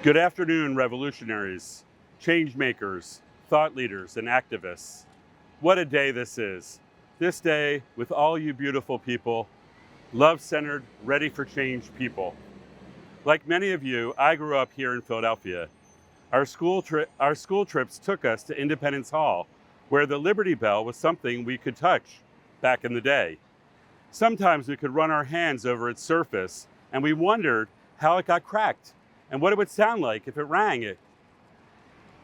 Good afternoon, revolutionaries, change makers, thought leaders, and activists. What a day this is. This day, with all you beautiful people, love-centered, ready for change people. Like many of you, I grew up here in Philadelphia. Our school trips took us to Independence Hall, where the Liberty Bell was something we could touch back in the day. Sometimes we could run our hands over its surface, and we wondered how it got cracked and what it would sound like if it rang.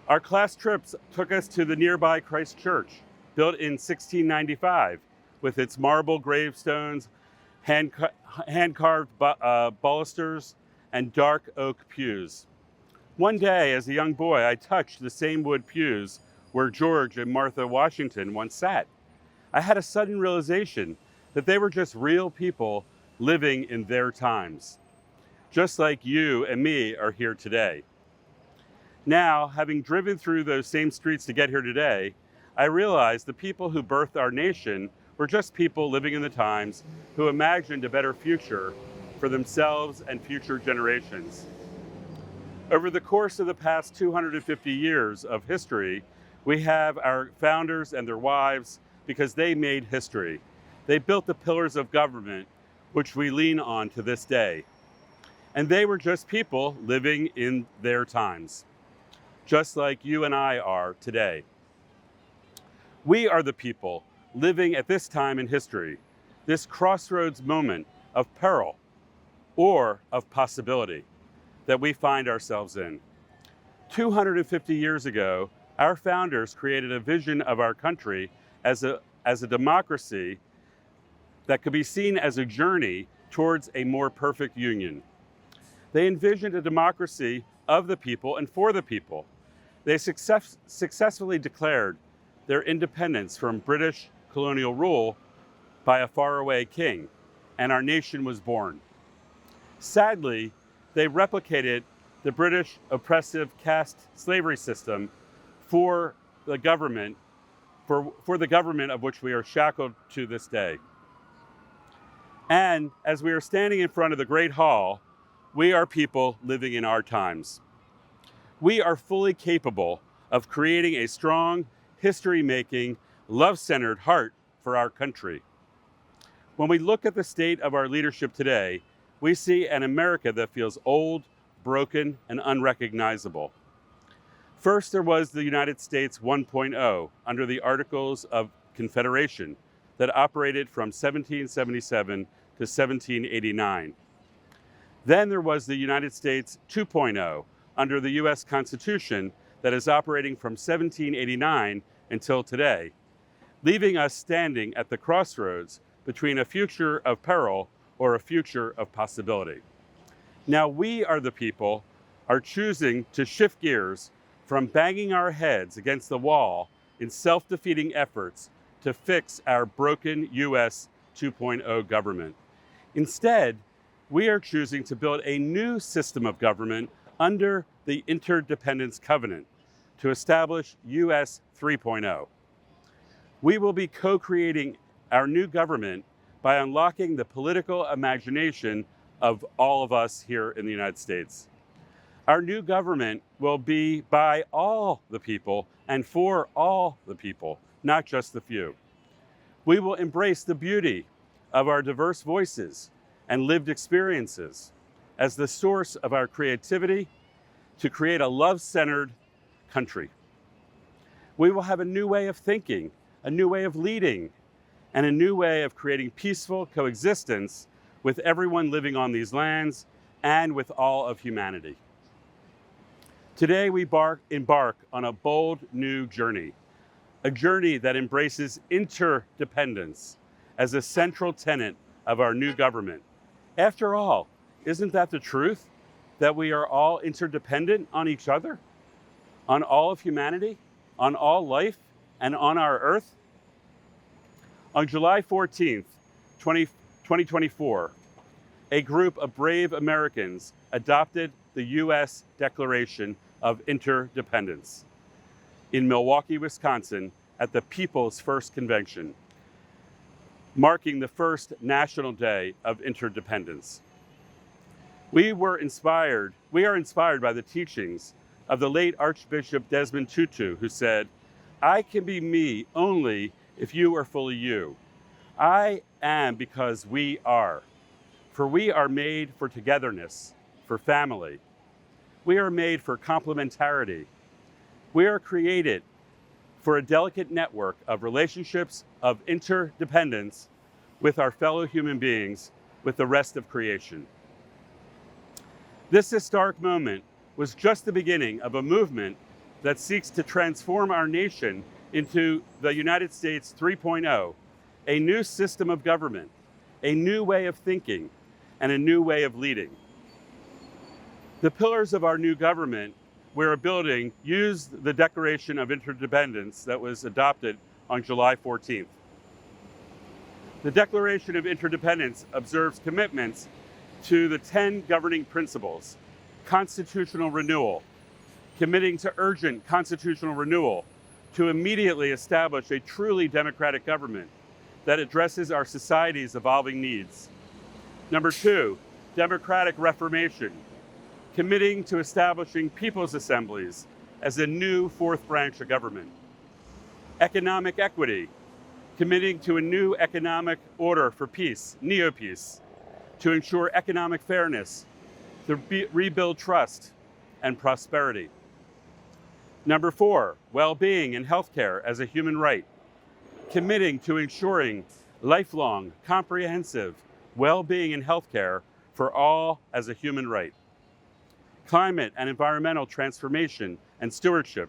Our class trips took us to the nearby Christ Church, built in 1695, with its marble gravestones, hand-carved balusters, and dark oak pews. One day, as a young boy, I touched the same wood pews where George and Martha Washington once sat. I had a sudden realization that they were just real people living in their times, just like you and me are here today. Now, having driven through those same streets to get here today, I realized the people who birthed our nation were just people living in the times who imagined a better future for themselves and future generations. Over the course of the past 250 years of history, we have our founders and their wives because they made history. They built the pillars of government, which we lean on to this day. And they were just people living in their times, just like you and I are today. We are the people living at this time in history, this crossroads moment of peril or of possibility that we find ourselves in. 250 years ago, our founders created a vision of our country as a democracy that could be seen as a journey towards a more perfect union. They envisioned a democracy of the people and for the people. They successfully declared their independence from British colonial rule by a faraway king, and our nation was born. Sadly, they replicated the British oppressive caste slavery system for the government of which we are shackled to this day. And as we are standing in front of the Great Hall, we are people living in our times. We are fully capable of creating a strong, history-making, love-centered heart for our country. When we look at the state of our leadership today, we see an America that feels old, broken, and unrecognizable. First, there was the United States 1.0 under the Articles of Confederation that operated from 1777 to 1789. Then there was the United States 2.0 under the US Constitution that is operating from 1789 until today, leaving us standing at the crossroads between a future of peril or a future of possibility. Now we are the people are choosing to shift gears from banging our heads against the wall in self-defeating efforts to fix our broken US 2.0 government. Instead, we are choosing to build a new system of government under the Interdependence Covenant to establish US 3.0. We will be co-creating our new government by unlocking the political imagination of all of us here in the United States. Our new government will be by all the people and for all the people, not just the few. We will embrace the beauty of our diverse voices and lived experiences as the source of our creativity to create a love-centered country. We will have a new way of thinking, a new way of leading, and a new way of creating peaceful coexistence with everyone living on these lands and with all of humanity. Today we embark on a bold new journey, a journey that embraces interdependence as a central tenet of our new government. After all, isn't that the truth? That we are all interdependent on each other, on all of humanity, on all life, and on our earth? On July 14th, 2024, a group of brave Americans adopted the U.S. Declaration of Interdependence in Milwaukee, Wisconsin, at the People's First Convention, marking the first National Day of Interdependence. We are inspired by the teachings of the late Archbishop Desmond Tutu, who said, "I can be me only if you are fully you. I am because we are. For we are made for togetherness, for family. We are made for complementarity. We are created for a delicate network of relationships of interdependence with our fellow human beings, with the rest of creation." This historic moment was just the beginning of a movement that seeks to transform our nation into the United States 3.0, a new system of government, a new way of thinking, and a new way of leading. The pillars of our new government we're building use the Declaration of Interdependence that was adopted on July 14th. The Declaration of Interdependence observes commitments to the 10 governing principles: constitutional renewal, committing to urgent constitutional renewal to immediately establish a truly democratic government that addresses our society's evolving needs. Number 2, democratic reformation, committing to establishing people's assemblies as a new fourth branch of government. Economic equity, committing to a new economic order for peace, neo-peace, to ensure economic fairness, to rebuild trust and prosperity. Number 4, well-being and healthcare as a human right, committing to ensuring lifelong, comprehensive well-being and healthcare for all as a human right. Climate and environmental transformation and stewardship,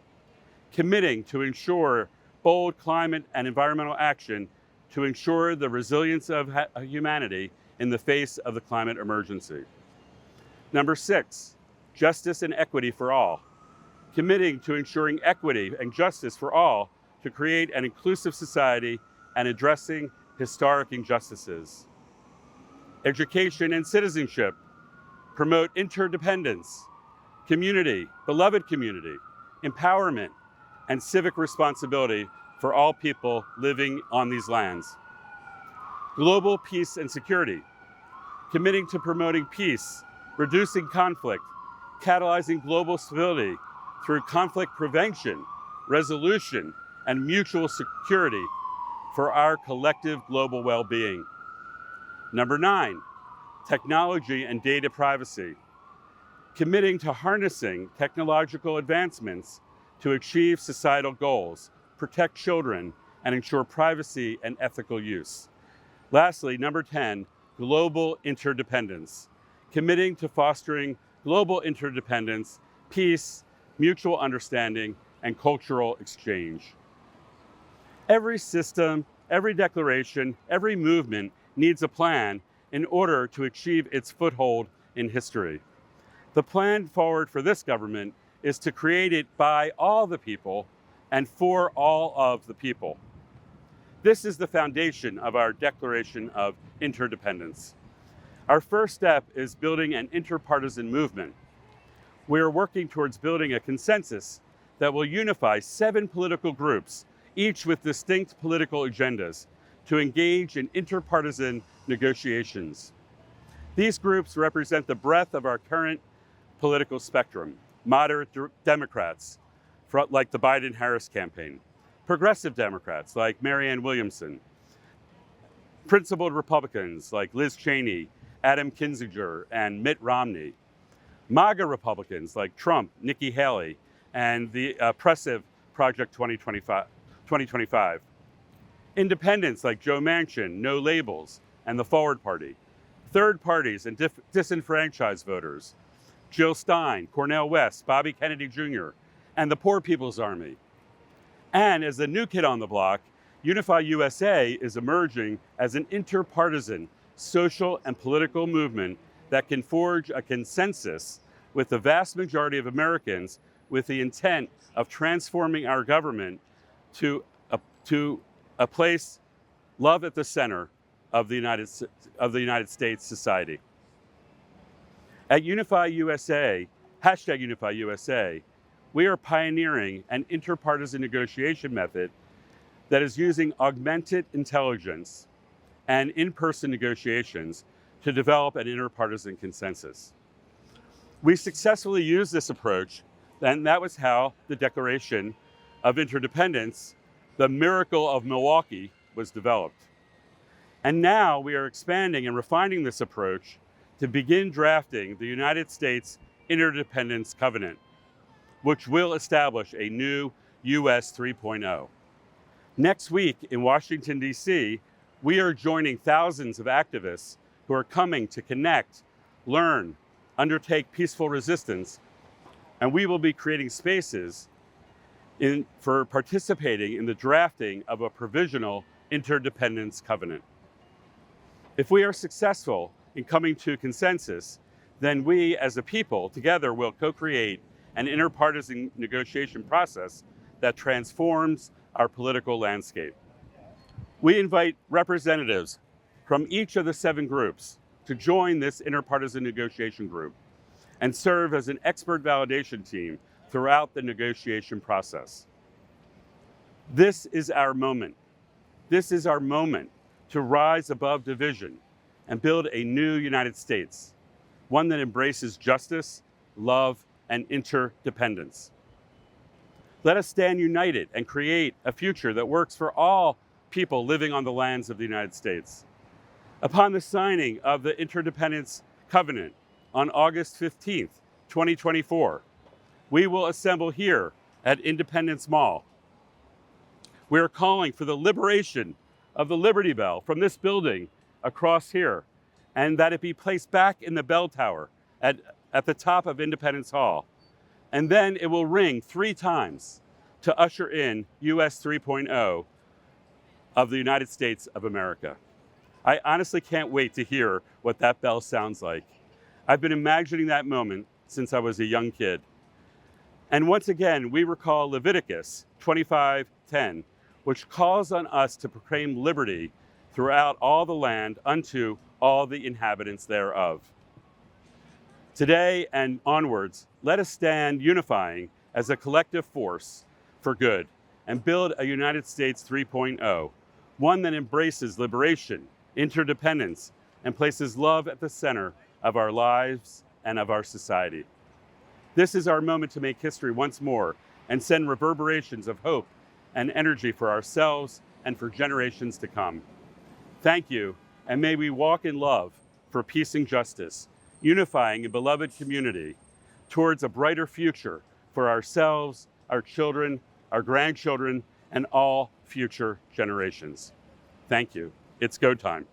committing to ensure bold climate and environmental action to ensure the resilience of humanity in the face of the climate emergency. Number 6, justice and equity for all, committing to ensuring equity and justice for all to create an inclusive society and addressing historic injustices. Education and citizenship, promote interdependence, community, beloved community, empowerment, and civic responsibility for all people living on these lands. Global peace and security, committing to promoting peace, reducing conflict, catalyzing global stability through conflict prevention, resolution, and mutual security for our collective global well-being. Number 9, technology and data privacy, committing to harnessing technological advancements to achieve societal goals, protect children, and ensure privacy and ethical use. Lastly, number 10, global interdependence, committing to fostering global interdependence, peace, mutual understanding, and cultural exchange. Every system, every declaration, every movement needs a plan in order to achieve its foothold in history. The plan forward for this government is to create it by all the people and for all of the people. This is the foundation of our Declaration of Interdependence. Our first step is building an interpartisan movement. We are working towards building a consensus that will unify 7 political groups, each with distinct political agendas, to engage in interpartisan negotiations. These groups represent the breadth of our current political spectrum: moderate Democrats, like the Biden-Harris campaign; progressive Democrats, like Marianne Williamson; principled Republicans, like Liz Cheney, Adam Kinzinger, and Mitt Romney; MAGA Republicans, like Trump, Nikki Haley, and the oppressive Project 2025; independents like Joe Manchin, No Labels, and the Forward Party; third parties and disenfranchised voters, Jill Stein, Cornel West, Bobby Kennedy Jr., and the Poor People's Army. And as the new kid on the block, Unify USA is emerging as an interpartisan social and political movement that can forge a consensus with the vast majority of Americans with the intent of transforming our government to a place, love at the center of the United States society. At Unify USA, hashtag Unify USA, we are pioneering an interpartisan negotiation method that is using augmented intelligence and in-person negotiations to develop an interpartisan consensus. We successfully used this approach, and that was how the Declaration of Interdependence, the miracle of Milwaukee, was developed. And now we are expanding and refining this approach to begin drafting the United States Interdependence Covenant, which will establish a new US 3.0. Next week in Washington, D.C., we are joining thousands of activists who are coming to connect, learn, undertake peaceful resistance, and we will be creating spaces for participating in the drafting of a provisional interdependence covenant. If we are successful in coming to consensus, then we as a people together will co-create an interpartisan negotiation process that transforms our political landscape. We invite representatives from each of the 7 groups to join this interpartisan negotiation group and serve as an expert validation team throughout the negotiation process. This is our moment. This is our moment to rise above division and build a new United States, one that embraces justice, love, and interdependence. Let us stand united and create a future that works for all people living on the lands of the United States. Upon the signing of the Interdependence Covenant on August 15th, 2024, we will assemble here at Independence Mall. We are calling for the liberation of the Liberty Bell from this building across here, and that it be placed back in the bell tower at the top of Independence Hall. And then it will ring 3 times to usher in US 3.0 of the United States of America. I honestly can't wait to hear what that bell sounds like. I've been imagining that moment since I was a young kid. And once again, we recall Leviticus 25:10, which calls on us to proclaim liberty throughout all the land unto all the inhabitants thereof. Today and onwards, let us stand unifying as a collective force for good and build a United States 3.0, one that embraces liberation, interdependence, and places love at the center of our lives and of our society. This is our moment to make history once more and send reverberations of hope and energy for ourselves and for generations to come. Thank you, and may we walk in love for peace and justice, unifying a beloved community towards a brighter future for ourselves, our children, our grandchildren, and all future generations. Thank you. It's go time.